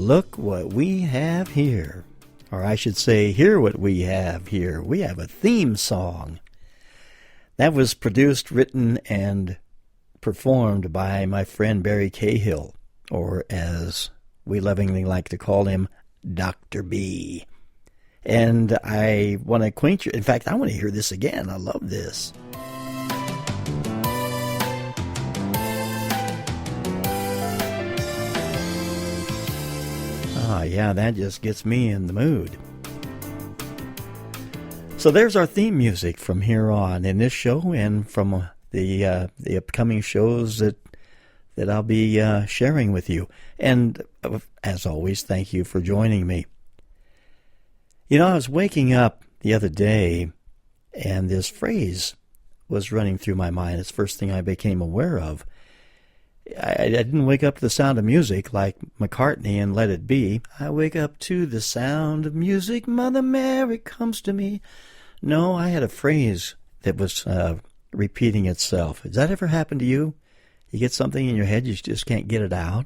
Look what we have here. Or I should say, hear what we have here. We have a theme song. That was produced, written, and performed by my friend Barry Cahill, or as we lovingly like to call him, Dr. B. And I want to acquaint you. In fact, I want to hear this again. I love this. Ah, yeah, that just gets me in the mood. So there's our theme music from here on in this show and from the upcoming shows that I'll be sharing with you. And as always, thank you for joining me. You know, I was waking up the other day, and this phrase was running through my mind. It's the first thing I became aware of. I didn't wake up to the sound of music like McCartney and Let It Be. I wake up to the sound of music, Mother Mary comes to me. No, I had a phrase that was repeating itself. Has that ever happened to you? You get something in your head, you just can't get it out?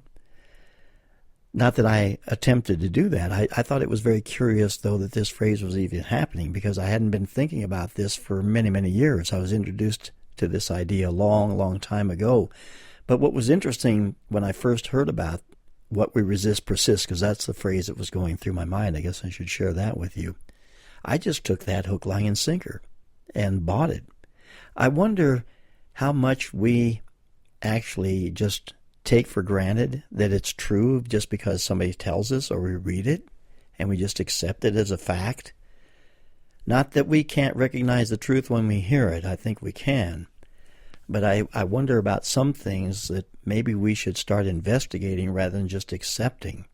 Not that I attempted to do that. I thought it was very curious, though, that this phrase was even happening, because I hadn't been thinking about this for many, many years. I was introduced to this idea a long, long time ago. But what was interesting when I first heard about what we resist persists, because that's the phrase that was going through my mind, I guess I should share that with you. I just took that hook, line, and sinker and bought it. I wonder how much we actually just take for granted that it's true just because somebody tells us or we read it, and we just accept it as a fact. Not that we can't recognize the truth when we hear it. I think we can. But I wonder about some things that maybe we should start investigating rather than just accepting.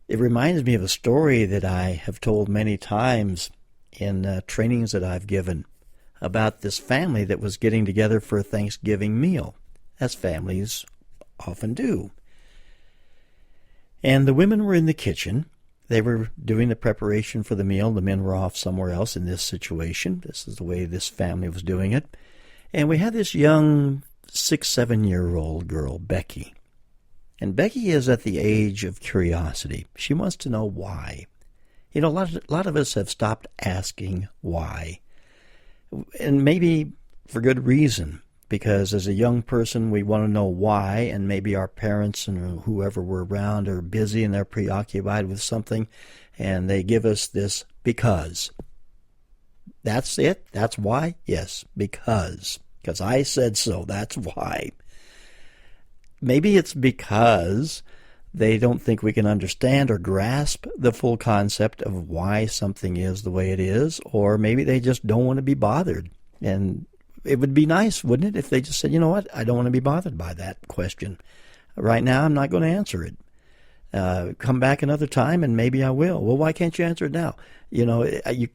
It reminds me of a story that I have told many times in trainings that I've given about this family that was getting together for a Thanksgiving meal, as families often do. And the women were in the kitchen. They were doing the preparation for the meal. The men were off somewhere else in this situation. This is the way this family was doing it. And we had this young 6-7-year-old girl, Becky. And Becky is at the age of curiosity. She wants to know why. You know, a lot of us have stopped asking why. And maybe for good reason. Because as a young person, we want to know why, and maybe our parents and whoever we're around are busy and they're preoccupied with something, and they give us this because. That's it? That's why? Yes, because. Because I said so. That's why. Maybe it's because they don't think we can understand or grasp the full concept of why something is the way it is, or maybe they just don't want to be bothered. And it would be nice, wouldn't it, if they just said, you know what, I don't want to be bothered by that question. Right now, I'm not going to answer it. Come back another time, and maybe I will. Well, why can't you answer it now? You know,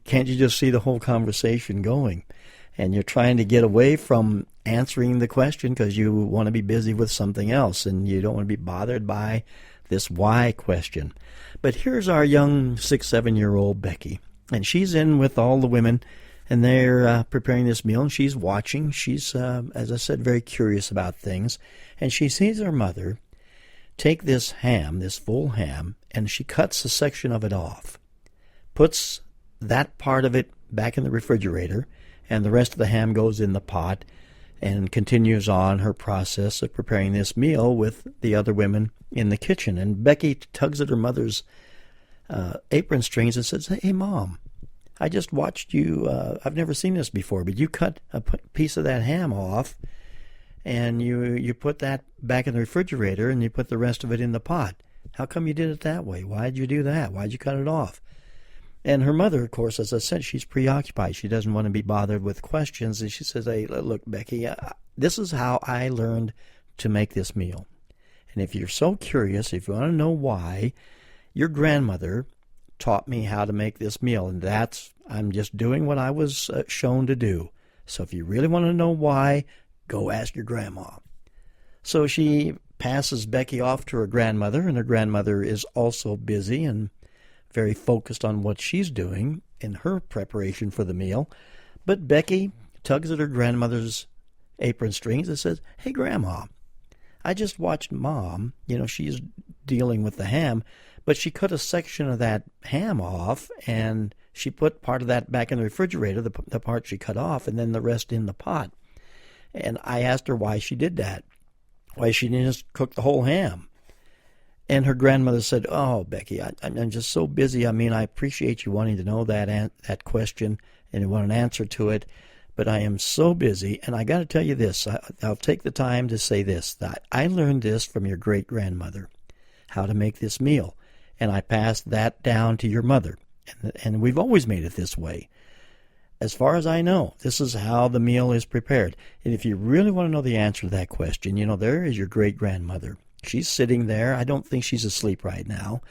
can't you just see the whole conversation going? And you're trying to get away from answering the question because you want to be busy with something else, and you don't want to be bothered by this why question. But here's our young 6-7-year-old Becky, and she's in with all the women, and they're preparing this meal, and she's watching. She's, as I said, very curious about things. And she sees her mother take this ham, this full ham, and she cuts a section of it off, puts that part of it back in the refrigerator, and the rest of the ham goes in the pot, and continues on her process of preparing this meal with the other women in the kitchen. And Becky tugs at her mother's apron strings and says, "Hey, Mom, I just watched you, I've never seen this before, but you cut a piece of that ham off, and you put that back in the refrigerator, and you put the rest of it in the pot. How come you did it that way? Why did you do that? Why did you cut it off?" And her mother, of course, as I said, she's preoccupied. She doesn't want to be bothered with questions, and she says, "Hey, look, Becky, this is how I learned to make this meal. And if you're so curious, if you want to know why, your grandmother taught me how to make this meal, and I'm just doing what I was shown to do. So if you really want to know why, go ask your grandma." So she passes Becky off to her grandmother, and her grandmother is also busy and very focused on what she's doing in her preparation for the meal. But Becky tugs at her grandmother's apron strings and says, "Hey, Grandma, I just watched Mom. You know, she's dealing with the ham, but she cut a section of that ham off, and she put part of that back in the refrigerator, the part she cut off, and then the rest in the pot. And I asked her why she did that, why she didn't just cook the whole ham. And her grandmother said, "Oh, Becky, I'm just so busy. I mean, I appreciate you wanting to know that question and you want an answer to it, but I am so busy. And I got to tell you this. I'll take the time to say this, that I learned this from your great-grandmother, how to make this meal. And I passed that down to your mother. And we've always made it this way. As far as I know, this is how the meal is prepared. And if you really want to know the answer to that question, there is your great-grandmother. She's sitting there. I don't think she's asleep right now.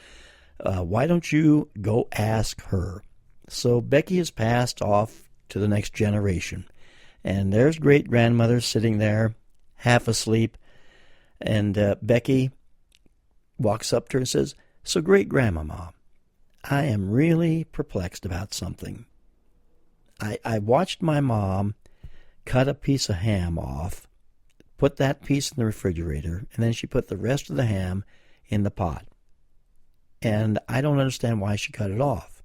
Why don't you go ask her?" So Becky is passed off to the next generation. And there's great-grandmother sitting there, half asleep. And Becky walks up to her and says, "So, great-grandmama, I am really perplexed about something. I watched my mom cut a piece of ham off, put that piece in the refrigerator, and then she put the rest of the ham in the pot. And I don't understand why she cut it off.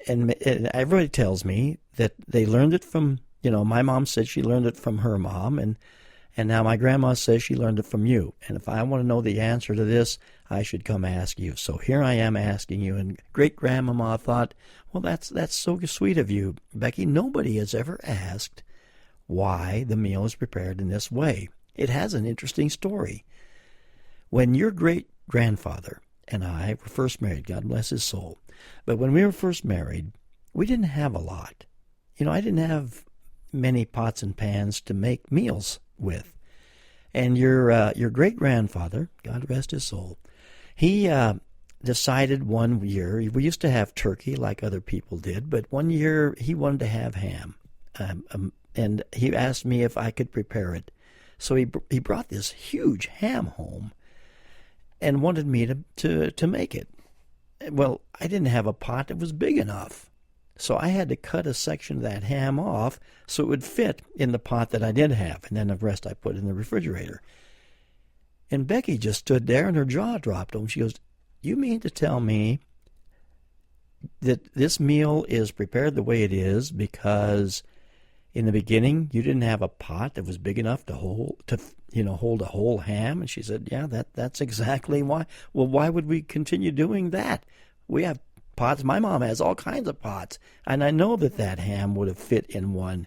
And everybody tells me that they learned it from, my mom said she learned it from her mom, and now my grandma says she learned it from you. And if I want to know the answer to this, I should come ask you. So here I am asking you. And great-grandmama thought, well, that's so sweet of you, Becky. Nobody has ever asked why the meal is prepared in this way. It has an interesting story. When your great-grandfather and I were first married, God bless his soul, but when we were first married, we didn't have a lot. I didn't have many pots and pans to make meals with. And your great-grandfather, God rest his soul, he decided one year, we used to have turkey like other people did, but one year he wanted to have ham. And he asked me if I could prepare it. So he brought this huge ham home and wanted me to make it. Well, I didn't have a pot that was big enough. So I had to cut a section of that ham off so it would fit in the pot that I did have, and then the rest I put in the refrigerator. And Becky just stood there and her jaw dropped open. She goes, "You mean to tell me that this meal is prepared the way it is because in the beginning you didn't have a pot that was big enough to hold a whole ham?" And she said, "Yeah, that's exactly why." "Well, why would we continue doing that? We have pots. My mom has all kinds of pots, and I know that ham would have fit in one."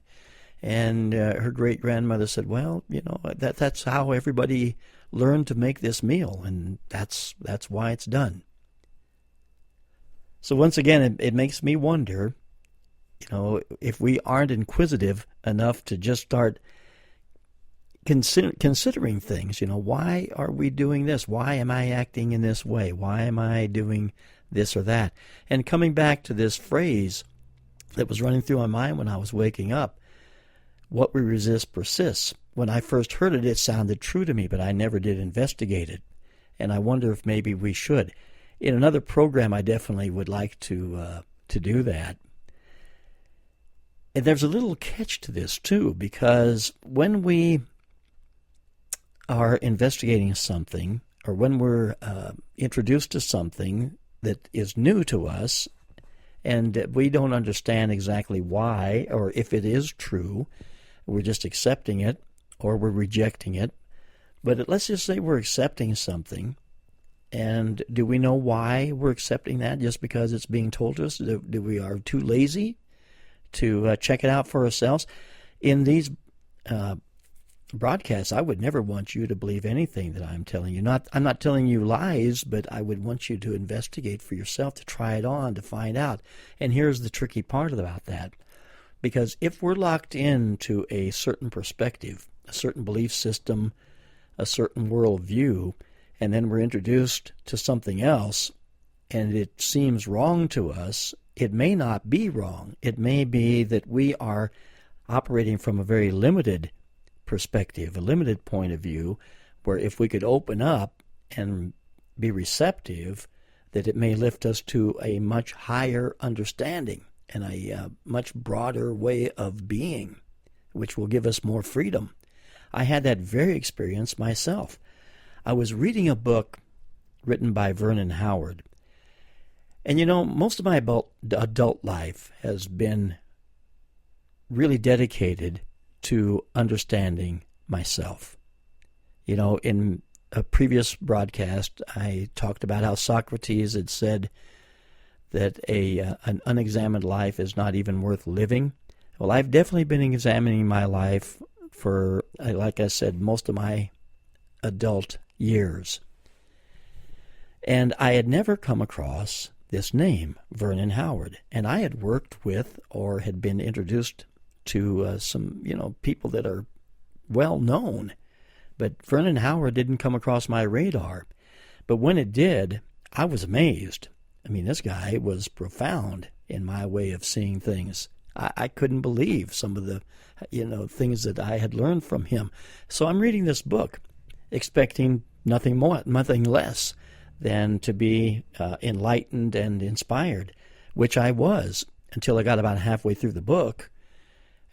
And her great-grandmother said, "Well, that's how everybody learned to make this meal, and that's why it's done." So once again, it makes me wonder, if we aren't inquisitive enough to just start considering things. Why are we doing this? Why am I acting in this way? Why am I doing this or that? And coming back to this phrase that was running through my mind when I was waking up, what we resist persists. When I first heard it, it sounded true to me, but I never did investigate it. And I wonder if maybe we should. In another program, I definitely would like to do that. And there's a little catch to this, too, because when we are investigating something, or when we're introduced to something that is new to us, and we don't understand exactly why, or if it is true, we're just accepting it, or we're rejecting it. But let's just say we're accepting something, and do we know why we're accepting that just because it's being told to us? Do we are too lazy to check it out for ourselves? In these broadcasts, I would never want you to believe anything that I'm telling you. I'm not telling you lies, but I would want you to investigate for yourself, to try it on, to find out. And here's the tricky part about that. Because if we're locked into a certain perspective, a certain belief system, a certain worldview, and then we're introduced to something else, and it seems wrong to us, it may not be wrong. It may be that we are operating from a very limited perspective, a limited point of view, where if we could open up and be receptive, that it may lift us to a much higher understanding and a much broader way of being, which will give us more freedom. I had that very experience myself. I was reading a book written by Vernon Howard. And most of my adult life has been really dedicated to understanding myself. In a previous broadcast, I talked about how Socrates had said that an unexamined life is not even worth living. Well, I've definitely been examining my life for, like I said, most of my adult years. And I had never come across this name, Vernon Howard. And I had worked with or had been introduced to some, people that are well known. But Vernon Howard didn't come across my radar. But when it did, I was amazed. I mean, this guy was profound in my way of seeing things. I couldn't believe some of the, things that I had learned from him. So I'm reading this book, expecting nothing more, nothing less than to be enlightened and inspired, which I was until I got about halfway through the book,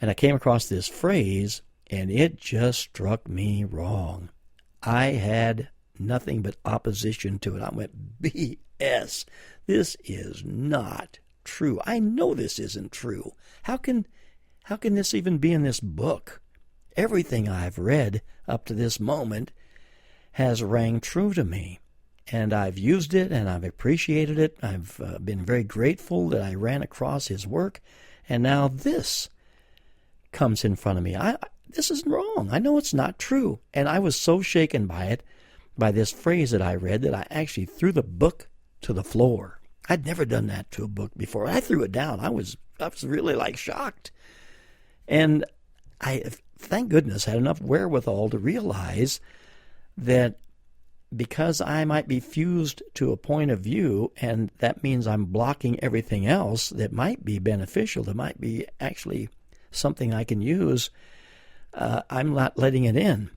and I came across this phrase, and it just struck me wrong. I had nothing but opposition to it. I went, BS. This is not true. I know this isn't true. How can this even be in this book? Everything I've read up to this moment has rang true to me, and I've used it and I've appreciated it. I've been very grateful that I ran across his work, and now this comes in front of me. This is wrong. I know it's not true, and I was so shaken by it, by this phrase that I read, that I actually threw the book to the floor. I'd never done that to a book before. I threw it down. I was really shocked. And I, thank goodness, had enough wherewithal to realize that because I might be fused to a point of view, and that means I'm blocking everything else that might be beneficial, that might be actually something I can use, I'm not letting it in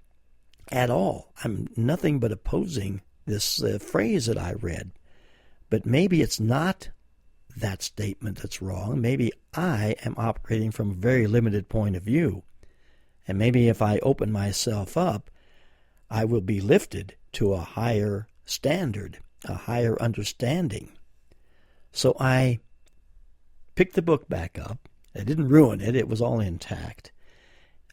at all. I'm nothing but opposing this phrase that I read. But maybe it's not that statement that's wrong. Maybe I am operating from a very limited point of view. And maybe if I open myself up, I will be lifted to a higher standard, a higher understanding. So I picked the book back up. I didn't ruin it. It was all intact.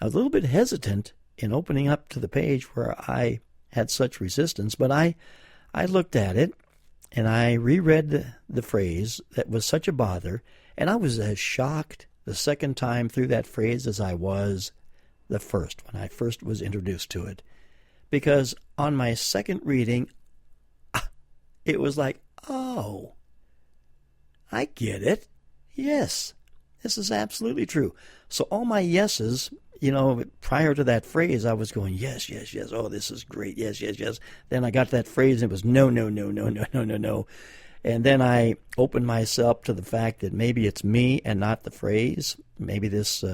I was a little bit hesitant in opening up to the page where I had such resistance, but I looked at it, and I reread the phrase that was such a bother, and I was as shocked the second time through that phrase as I was the first, when I first was introduced to it. Because on my second reading, it was like, oh, I get it. Yes, this is absolutely true. So all my yeses, prior to that phrase, I was going, yes, yes, yes. Oh, this is great. Yes, yes, yes. Then I got that phrase, and it was no, no, no, no, no, no, no, no. And then I opened myself to the fact that maybe it's me and not the phrase. Maybe this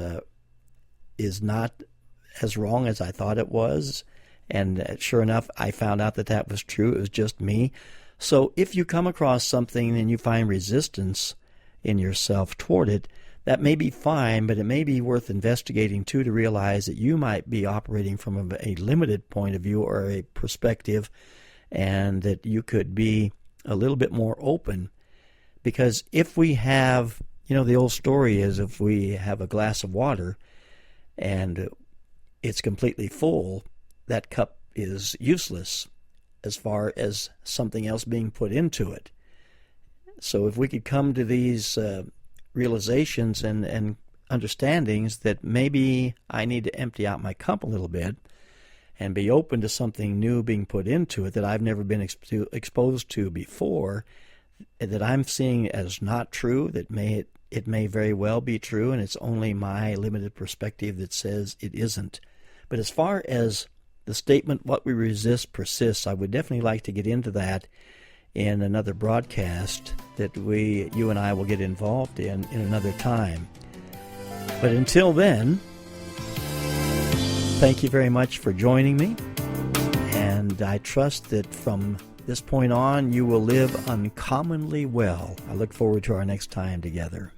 is not as wrong as I thought it was. And sure enough, I found out that was true. It was just me. So if you come across something and you find resistance in yourself toward it, that may be fine, but it may be worth investigating too, to realize that you might be operating from a limited point of view or a perspective, and that you could be a little bit more open. Because if we have, the old story is, if we have a glass of water and it's completely full, that cup is useless as far as something else being put into it. So if we could come to these realizations and understandings that maybe I need to empty out my cup a little bit and be open to something new being put into it that I've never been exposed to before, that I'm seeing as not true, that it may very well be true, and it's only my limited perspective that says it isn't. But as far as the statement, what we resist persists, I would definitely like to get into that in another broadcast that you and I will get involved in another time. But until then, thank you very much for joining me, and I trust that from this point on you will live uncommonly well. I look forward to our next time together.